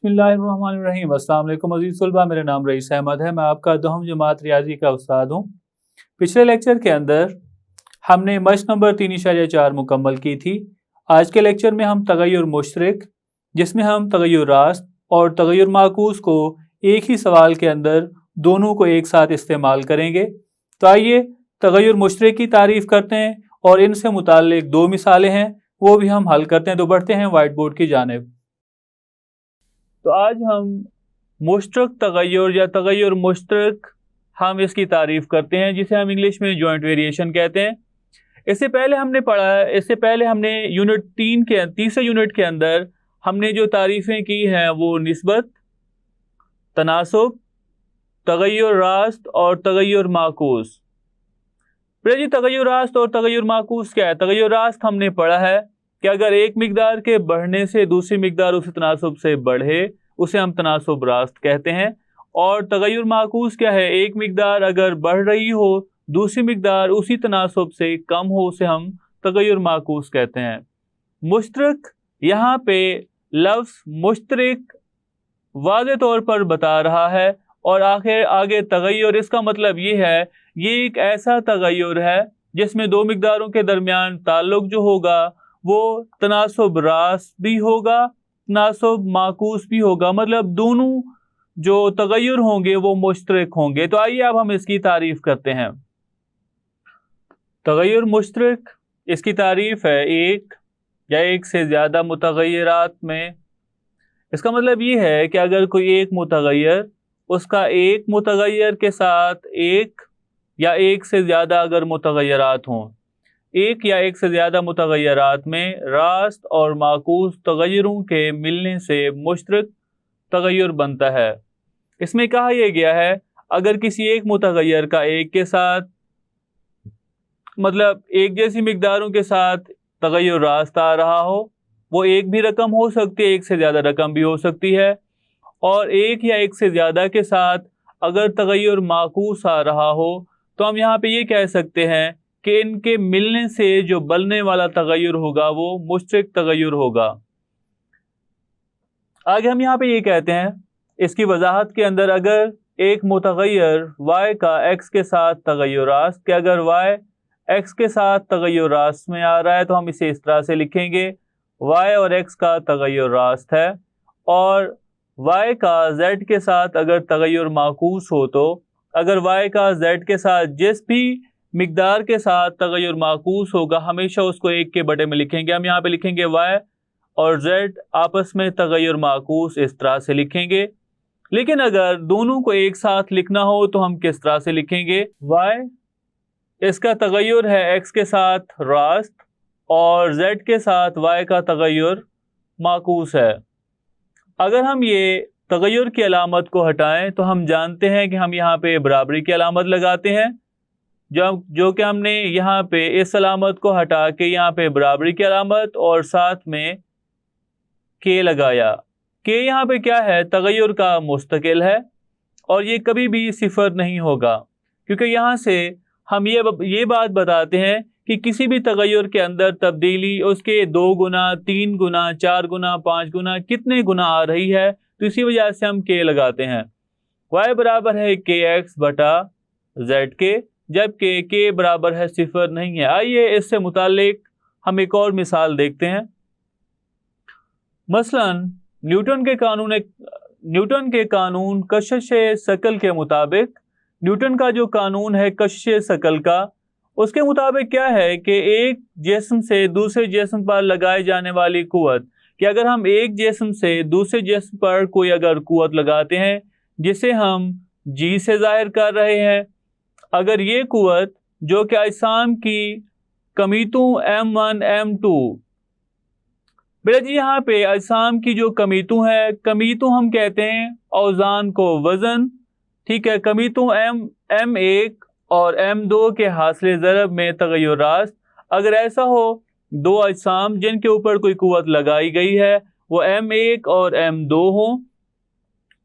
बिस्मिल्लाहिर्रहमानिर्रहीम। अस्सलाम वालेकुम अज़ीज़ तलबा, मेरा नाम रईस अहमद है। मैं आपका 10वीं जमात रियाजी का उस्ताद हूँ। पिछले लेक्चर के अंदर हमने मश्क नंबर 3.4 मुकम्मल की थी। आज के लेक्चर में हम तगय्युर मुश्तरक, जिसमें हम तगय्युर रास्त और तगय्युर माकूस को एक ही सवाल के अंदर दोनों को एक साथ इस्तेमाल करेंगे। तो आइए तगय्युर मुश्तरक की तारीफ़ करते हैं और इनसे मुताल्लिक दो मिसालें हैं वो भी हम हल करते हैं। तो बढ़ते हैं वाइट बोर्ड की जानिब। तो आज हम मुश्तरक तगय्युर या तगय्युर मुश्तरक हम इसकी तारीफ़ करते हैं, जिसे हम इंग्लिश में जॉइंट वेरिएशन कहते हैं। इससे पहले हमने पढ़ा है, इससे पहले हमने यूनिट 3 के तीसरे यूनिट के अंदर हमने जो तारीफ़ें की हैं वो निस्बत, तनासुब, तगय्युर रास्त और तगय्युर माकूस। फिर जी तगय्युर रास्त और तगय्युर माकूस क्या है? तगय्युर रास्त हमने पढ़ा है कि अगर एक मिकदार के बढ़ने से दूसरी मिकदार उसी तनासुब से बढ़े उसे हम तनासुब रास्त कहते हैं। और तगय्युर माकूस क्या है? एक मिकदार अगर बढ़ रही हो दूसरी मिकदार उसी तनासुब से कम हो उसे हम तगय्युर माकूस कहते हैं। मुश्तरक, यहाँ पे लफ्ज़ मुश्तरक वाज़े तौर पर बता रहा है और आगे तगय्युर, इसका मतलब ये है ये एक ऐसा तगय्युर है जिसमें दो मिकदारों के दरमियान ताल्लुक जो होगा वो तनासुब रास्त भी होगा, तनासुब माकूस भी होगा, मतलब दोनों जो तगय्युर होंगे वो मुश्तरक होंगे। तो आइए अब हम इसकी तारीफ करते हैं। तगय्युर मुश्तरक, इसकी तारीफ है एक या एक से ज़्यादा मुतगय्यरात में। इसका मतलब ये है कि अगर कोई एक मुतगय्यर, उसका एक मुतगय्यर के साथ एक या एक से ज़्यादा अगर मुतगय्यरात हों, एक या एक से ज़्यादा मुतगय्यरात में रास्त और माकूस तगय्युरों के मिलने से मुश्तरक तगय्युर बनता है। इसमें कहा यह गया है अगर किसी एक मुतगय्यर का एक के साथ, मतलब एक जैसी मिकदारों के साथ तगय्युर रास्त आ रहा हो, वो एक भी रकम हो सकती है, एक से ज़्यादा रकम भी हो सकती है। और एक या एक से ज़्यादा के साथ अगर तगय्युर माकूस आ रहा हो तो हम यहाँ पे ये कह सकते हैं कि इनके मिलने से जो बनने वाला तगय्युर होगा वो मुश्तरक तगय्युर होगा। आगे हम यहाँ पे ये कहते हैं इसकी वजाहत के अंदर, अगर एक मुतगय्यर y का x के साथ तगय्युर रास्त, कि अगर y x के साथ तगय्युर रास्त में आ रहा है तो हम इसे इस तरह से लिखेंगे y और x का तगय्युर रास्त है, और y का z के साथ अगर तगय्युर माकूस हो तो अगर y का z के साथ जिस भी मिकदार के साथ तगय्युर माकूस होगा हमेशा उसको एक के बटे में लिखेंगे। हम यहाँ पे लिखेंगे y और z आपस में तगय्युर माकूस, इस तरह से लिखेंगे। लेकिन अगर दोनों को एक साथ लिखना हो तो हम किस तरह से लिखेंगे? y इसका तगय्युर है x के साथ रास्त और z के साथ y का तगय्युर माकूस है। अगर हम ये तगय्युर की अलामत को हटाएं तो हम जानते हैं कि हम यहाँ पे बराबरी की अलामत लगाते हैं, जो कि हमने यहाँ पे इस अलामत को हटा के यहाँ पे बराबरी की अलामत और साथ में के लगाया। के यहाँ पे क्या है? तगय्युर का मुस्तकिल है और ये कभी भी सिफर नहीं होगा, क्योंकि यहाँ से हम ये बात बताते हैं कि किसी भी तगय्युर के अंदर तब्दीली उसके 2 गुना, 3 गुना, 4 गुना, 5 गुना कितने गुना आ रही है, तो इसी वजह से हम के लगाते हैं। y बराबर है kx बटा z के, जबकि के बराबर है सिफर नहीं है। आइए इससे मुताल्लिक हम एक और मिसाल देखते हैं। मसलन न्यूटन के कानून कशिश शकल के मुताबिक, न्यूटन का जो कानून है कशिश शकल का, उसके मुताबिक क्या है कि एक जिस्म से दूसरे जिस्म पर लगाए जाने वाली कुव्वत, कि अगर हम एक जिस्म से दूसरे जिस्म पर कोई अगर कुव्वत लगाते हैं जिसे हम जी से जाहिर कर रहे हैं, अगर ये कुव्वत जो कि अजसाम की कमीतों M1 M2, बेटा जी यहाँ पे अजसाम की जो कमीतों है, कमीतों हम कहते हैं औजान को वज़न, ठीक है। कमीतों M1 और M2 के हासिल ज़रब में तगय्युर रास्त, अगर ऐसा हो दो अजसाम जिनके ऊपर कोई कुव्वत लगाई गई है वो M1 और M2 हों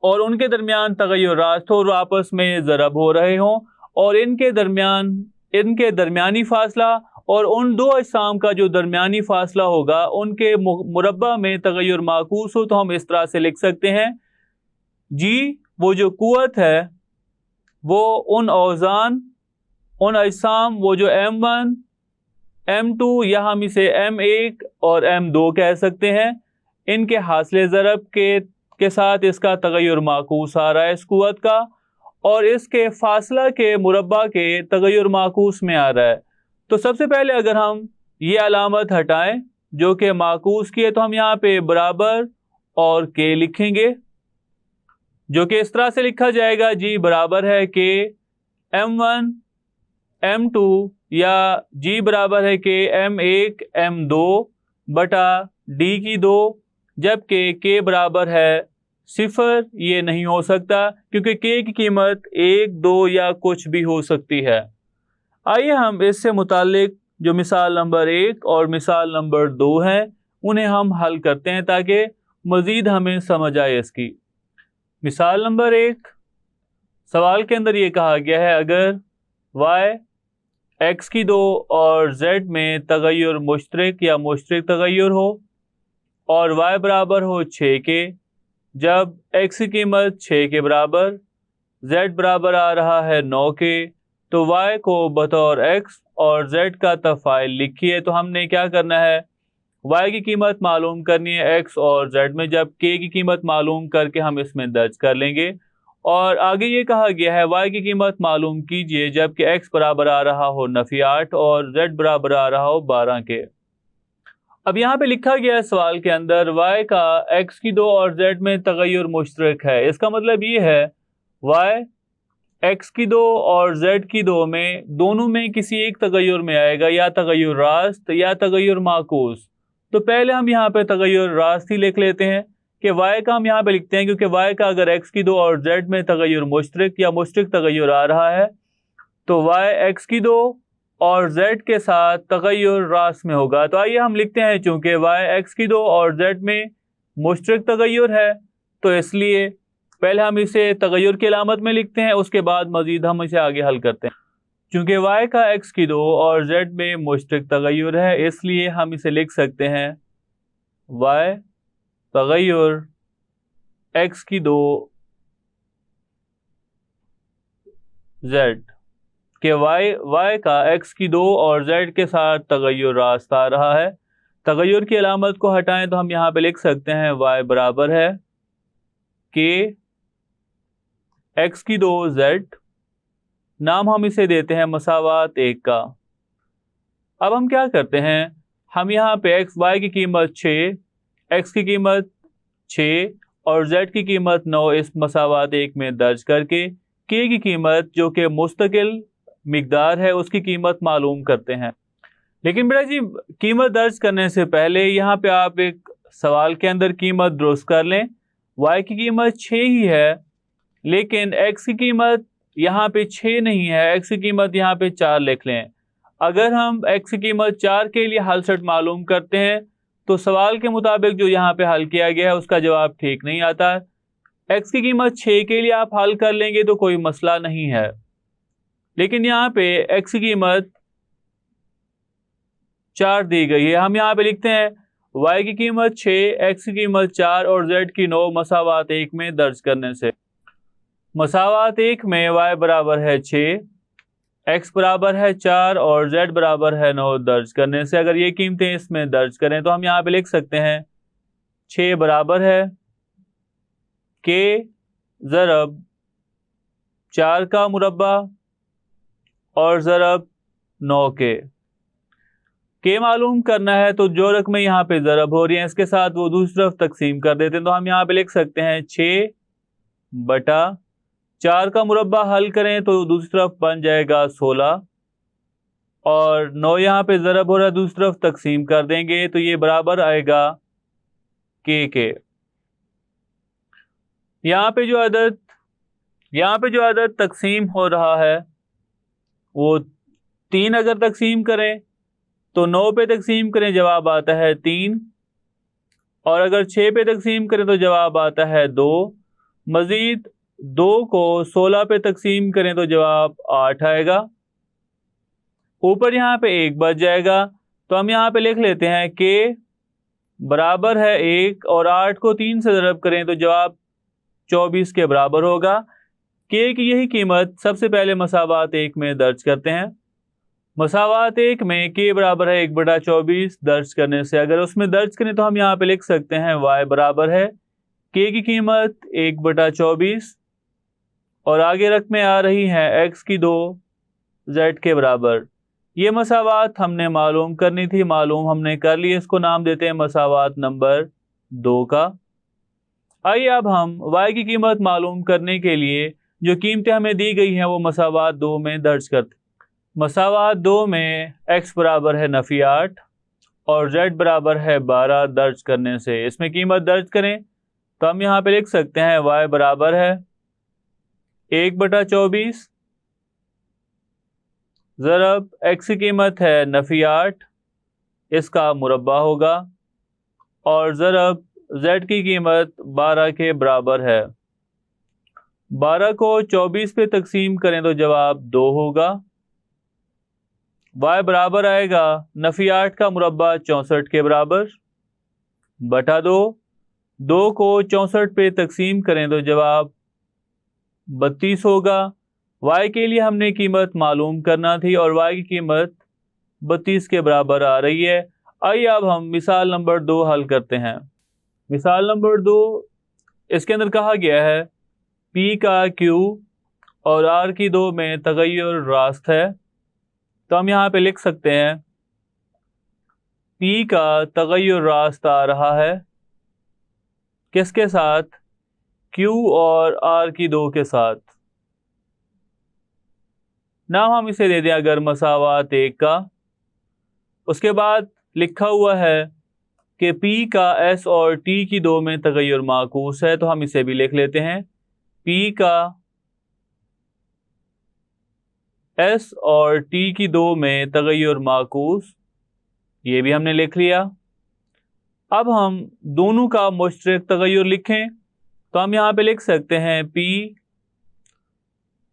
और उनके दरमियान तगय्युर रास्त हो और आपस में ज़रब हो रहे हों और इनके दरमियानी फासला और उन दो अजसाम का जो दरमियानी फासला होगा उनके मुरब्बा में तगय्युर माकूस हो, तो हम इस तरह से लिख सकते हैं जी वो जो कुव्वत है वो उन औज़ान, उन अजसाम, वो जो M1 M2 या हम इसे M1 और M2 कह सकते हैं, इनके हासिले ज़रब के साथ इसका तगय्युर माकूस आ रहा है इस कुव्वत का, और इसके फासला के मुरब्बा के तगय्युर माकूस में आ रहा है। तो सबसे पहले अगर हम ये अलामत हटाएं जो कि माकूस की है, तो हम यहाँ पे बराबर और के लिखेंगे, जो कि इस तरह से लिखा जाएगा जी बराबर है के M1 M2 या जी बराबर है के M1 M2 बटा D की 2, जबकि के बराबर है 0। ये नहीं हो सकता क्योंकि के की कीमत 1, 2 या कुछ भी हो सकती है। आइए हम इससे मुतालिक जो मिसाल नंबर 1 और मिसाल नंबर 2 हैं उन्हें हम हल करते हैं ताकि मज़ीद हमें समझ आए इसकी। मिसाल नंबर 1, सवाल के अंदर ये कहा गया है अगर y x की 2 और z में तगय्युर मुश्तरक या मुश्तरक तगय्युर हो और y बराबर हो 6 के, जब x की कीमत 6 के बराबर, z बराबर आ रहा है 9 के, तो y को बतौर x और z का तफ़ाइल लिखिए। तो हमने क्या करना है, y की कीमत मालूम करनी है x और z में, जब k की कीमत मालूम करके हम इसमें दर्ज कर लेंगे। और आगे ये कहा गया है y की कीमत मालूम कीजिए जबकि x बराबर आ रहा हो 8 और z बराबर आ रहा हो 12 के। अब यहाँ पे लिखा गया है सवाल के अंदर y का x की 2 और z में तगय्युर मुश्तरक है। इसका मतलब ये है y x की 2 और z की 2 में दोनों में किसी एक तगय्युर में आएगा, या तगय्युर रास्त या तगय्युर माकूस। तो पहले हम यहाँ पे तगय्युर रास्त ही लिख लेते हैं कि y का हम यहाँ पे लिखते हैं, क्योंकि y का अगर x की 2 और z में तगय्युर मुश्तरक या मुश्तरक तगय्युर आ रहा है तो y x की 2 और z के साथ तगय्युर रास्त में होगा। तो आइए हम लिखते हैं, चूंकि y x की 2 और z में मुश्तरक तगय्युर है तो इसलिए पहले हम इसे तगय्युर की अलामत में लिखते हैं, उसके बाद मजीद हम इसे आगे हल करते हैं। चूंकि y का x की 2 और z में मुश्तरक तगय्युर है इसलिए हम इसे लिख सकते हैं y तगय्युर x की 2 z के y का x की 2 और z के साथ तगय्युर रास्त आ रहा है। तगय्युर की अलामत को हटाएं तो हम यहाँ पे लिख सकते हैं y बराबर है के x की 2 z, नाम हम इसे देते हैं मसावात 1 का। अब हम क्या करते हैं, हम यहाँ पे y की कीमत 6, x की कीमत 6 और z की कीमत 9 इस मसावात 1 में दर्ज करके k की कीमत जो कि मुस्तकिल मिकदार है उसकी कीमत मालूम करते हैं। लेकिन बेटा जी कीमत दर्ज करने से पहले यहाँ पे आप एक सवाल के अंदर कीमत दुरुस्त कर लें। y की कीमत 6 ही है लेकिन x की कीमत यहाँ पे 6 नहीं है, x की कीमत यहाँ पे 4 लिख लें। अगर हम x की कीमत 4 के लिए हल सेट मालूम करते हैं तो सवाल के मुताबिक जो यहाँ पे हल किया गया है उसका जवाब ठीक नहीं आता। x की कीमत 6 के लिए आप हल कर लेंगे तो कोई मसला नहीं है, लेकिन यहाँ पे x की कीमत 4 दी गई है। हम यहाँ पे लिखते हैं y की कीमत 6, x की कीमत 4 और z की 9 मसावात 1 में दर्ज करने से मसावात 1 में y बराबर है 6, x बराबर है 4 और z बराबर है 9 दर्ज करने से अगर ये कीमतें इसमें दर्ज करें तो हम यहाँ पे लिख सकते हैं 6 बराबर है के ज़रब 4 का मुरब्बा और ज़रब 9 के मालूम करना है तो जो रकमें यहाँ पे ज़रब हो रही हैं इसके साथ वो दूसरी तरफ तकसीम कर देते हैं। तो हम यहाँ पे लिख सकते हैं 6 बटा 4 का मुरब्बा हल करें तो दूसरी तरफ बन जाएगा 16 और 9 यहाँ पे ज़रब हो रहा है दूसरी तरफ तकसीम कर देंगे तो ये बराबर आएगा के। यहाँ पे जो अदद तकसीम हो रहा है वो 3 अगर तकसीम करें तो 9 पे तकसीम करें जवाब आता है 3 और अगर 6 पे तकसीम करें तो जवाब आता है 2। मज़ीद 2 को 16 पे तकसीम करें तो जवाब 8 आएगा। ऊपर यहाँ पे 1 बच जाएगा, तो हम यहाँ पे लिख लेते हैं के बराबर है 1 और 8 को 3 से ज़रब करें तो जवाब 24 के बराबर होगा। के की यही कीमत सबसे पहले मसावात 1 में दर्ज करते हैं। मसावात 1 में के बराबर है 1/24 दर्ज करने से अगर उसमें दर्ज करें तो हम यहाँ पे लिख सकते हैं y बराबर है के की कीमत 1/24 और आगे रकमें आ रही हैं x की 2 z के बराबर। ये मसावात हमने मालूम करनी थी, मालूम हमने कर ली, इसको नाम देते हैं मसावात नंबर 2 का। आइए अब हम y की कीमत मालूम करने के लिए जो कीमतें हमें दी गई हैं वो मसावात 2 में दर्ज करते हैं। मसावात 2 में x बराबर है नफ़ी 8 और z बराबर है 12 दर्ज करने से इसमें कीमत दर्ज करें तो हम यहाँ पे लिख सकते हैं y बराबर है 1/24 ज़रब x की कीमत है नफ़ी 8 इसका मुरब्बा होगा और ज़रब z की कीमत 12 के बराबर है। 12 को 24 पे तकसीम करें तो जवाब 2 होगा। y बराबर आएगा नफ़ी 8 का मुरब्बा 64 के बराबर बटा 2। 2 को 64 पे तकसीम करें तो जवाब 32 होगा। y के लिए हमने कीमत मालूम करना थी और y की कीमत 32 के बराबर आ रही है। आइए अब हम मिसाल नंबर 2 हल करते हैं। मिसाल नंबर 2, इसके अंदर कहा गया है P का Q और R की 2 में तगय्युर रास्त है, तो हम यहाँ पे लिख सकते हैं P का तगय्युर रास्त आ रहा है किसके साथ, Q और R की 2 के साथ। नाम हम इसे दे दें अगर मसावात 1 का। उसके बाद लिखा हुआ है कि P का S और T की 2 में तगय्युर माकूस है, तो हम इसे भी लिख लेते हैं P का S और T की 2 में तगय्युर माकूस, ये भी हमने लिख लिया। अब हम दोनों का मुश्तरक तगय्युर लिखें तो हम यहाँ पे लिख सकते हैं P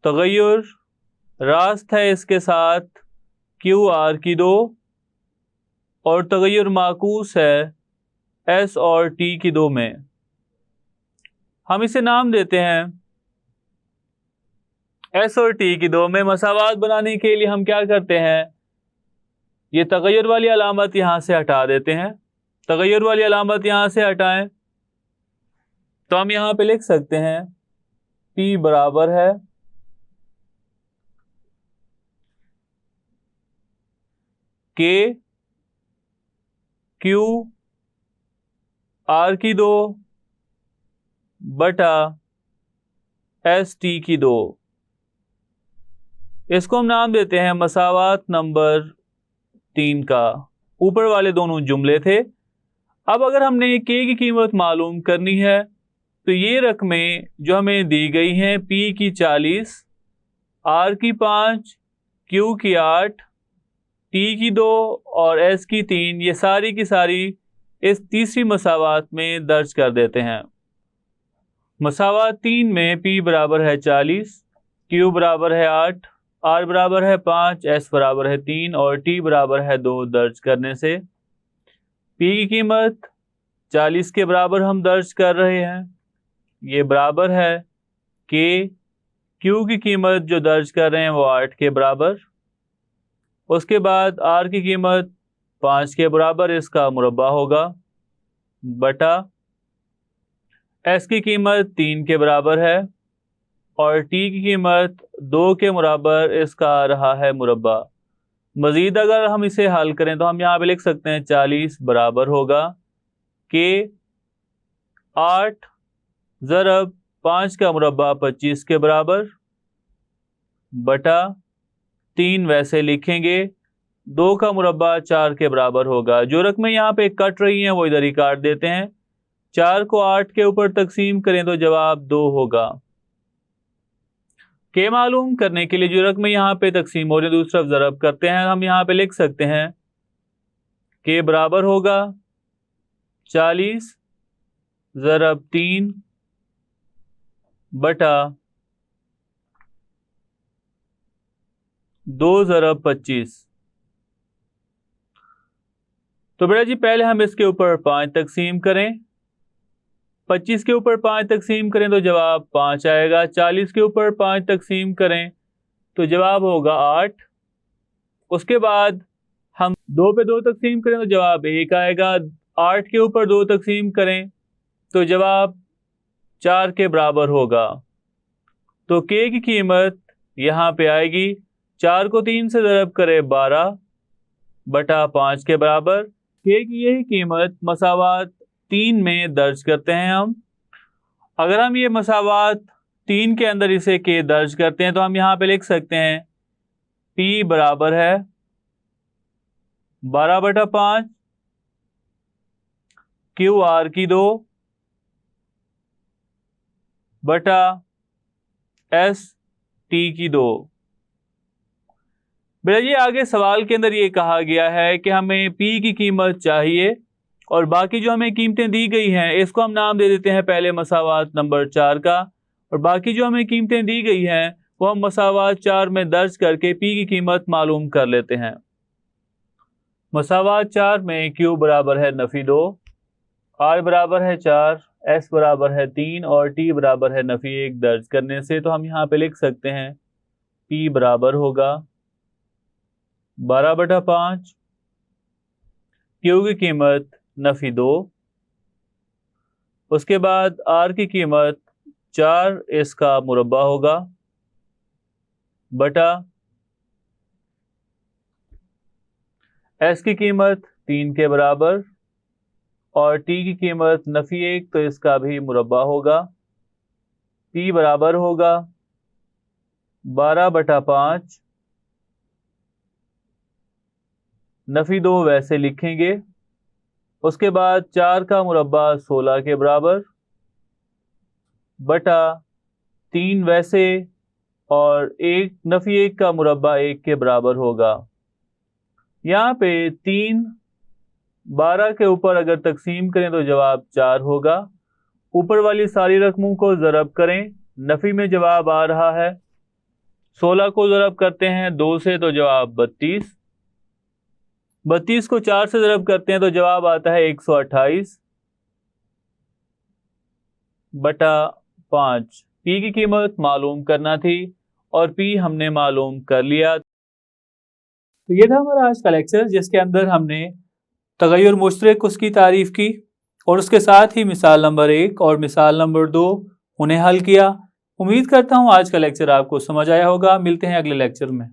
तगय्युर रास्त है इसके साथ QR की 2 और तगय्युर माकूस है S और T की 2 में। हम इसे नाम देते हैं S और T की 2 में। मसावात बनाने के लिए हम क्या करते हैं, ये तगय्युर वाली अलामत यहाँ से हटा देते हैं। तगय्युर वाली अलामत यहाँ से हटाएं तो हम यहाँ पे लिख सकते हैं P बराबर है K Q R की 2 बटा S T की 2। इसको हम नाम देते हैं मसावात नंबर 3 का। ऊपर वाले दोनों जुमले थे। अब अगर हमने K की कीमत मालूम करनी है तो ये रकमें जो हमें दी गई हैं P की 40, R की 5, Q की 8, T की 2 और S की 3, ये सारी की सारी इस तीसरी मसावात में दर्ज कर देते हैं। मसावात 3 में P बराबर है 40, Q बराबर है 8, R बराबर है 5, S बराबर है 3 और T बराबर है 2 दर्ज करने से P की कीमत 40 के बराबर हम दर्ज कर रहे हैं, ये बराबर है K Q की कीमत जो दर्ज कर रहे हैं वो 8 के बराबर। उसके बाद R की कीमत 5 के बराबर इसका मुरब्बा होगा बटा S की कीमत 3 के बराबर है और T की कीमत 2 के बराबर इसका आ रहा है मुरब्बा। मज़ीद अगर हम इसे हल करें तो हम यहाँ पे लिख सकते हैं 40 बराबर होगा K 8 ज़रब 5 का मुरब्बा 25 के बराबर बटा 3 वैसे लिखेंगे 2 का मुरब्बा 4 के बराबर होगा। जो रकमें यहाँ पे कट रही हैं वो इधर ही काट देते हैं। 4 को 8 के ऊपर तकसीम करें तो जवाब 2 होगा। के मालूम करने के लिए जो रकमें यहाँ पे तकसीम हो रही है दूसरी तरफ ज़रब करते हैं। हम यहाँ पे लिख सकते हैं के बराबर होगा 40 ज़रब 3 बटा 2 ज़रब 25। तो बेटा जी पहले हम इसके ऊपर 5 तकसीम करें, 25 के ऊपर 5 तकसीम करें तो जवाब 5 आएगा। 40 के ऊपर 5 तकसीम करें तो जवाब होगा 8। उसके बाद हम 2 पे 2 तकसीम करें तो जवाब 1 आएगा। 8 के ऊपर 2 तकसीम करें तो जवाब 4 के बराबर होगा। तो के की कीमत यहाँ पे आएगी 4 को 3 से ज़रब करे 12 बटा 5 के बराबर। के की यही कीमत मसावात 3 में दर्ज करते हैं हम। अगर हम ये मसावात 3 के अंदर इसे के दर्ज करते हैं तो हम यहाँ पे लिख सकते हैं P बराबर है 12 बटा 5 QR की 2 बटा S T की 2। बेटा जी आगे सवाल के अंदर ये कहा गया है कि हमें P की कीमत चाहिए और बाकी जो हमें कीमतें दी गई हैं इसको हम नाम दे देते हैं पहले मसावात नंबर 4 का, और बाकी जो हमें कीमतें दी गई हैं वो हम मसावात 4 में दर्ज करके P की कीमत मालूम कर लेते हैं। मसावात 4 में Q बराबर है नफी 2, R बराबर है 4, S बराबर है 3 और T बराबर है नफी 1 दर्ज करने से तो हम यहाँ पे लिख सकते हैं P बराबर होगा 12 बटा 5 Q की कीमत नफी 2, उसके बाद R की कीमत 4 इसका मुरब्बा होगा बटा S की कीमत 3 के बराबर और T की कीमत नफी 1 तो इसका भी मुरब्बा होगा। P बराबर होगा 12 बटा 5 नफी 2 वैसे लिखेंगे, उसके बाद 4 का मुरब्बा 16 के बराबर बटा 3 वैसे और 1 नफी 1 का मुरब्बा 1 के बराबर होगा। यहाँ पे 3 12 के ऊपर अगर तकसीम करें तो जवाब 4 होगा। ऊपर वाली सारी रकमों को ज़रब करें, नफी में जवाब आ रहा है 16 को ज़रब करते हैं 2 से तो जवाब 32, 32 को 4 से ज़रब करते हैं तो जवाब आता है 128 बटा 5। P की कीमत मालूम करना थी और P हमने मालूम कर लिया। तो ये था हमारा आज का लेक्चर जिसके अंदर हमने तगय्युर मुश्तरक उसकी तारीफ की और उसके साथ ही मिसाल नंबर 1 और मिसाल नंबर 2 उन्हें हल किया। उम्मीद करता हूँ आज का लेक्चर आपको समझ आया होगा। मिलते हैं अगले लेक्चर में।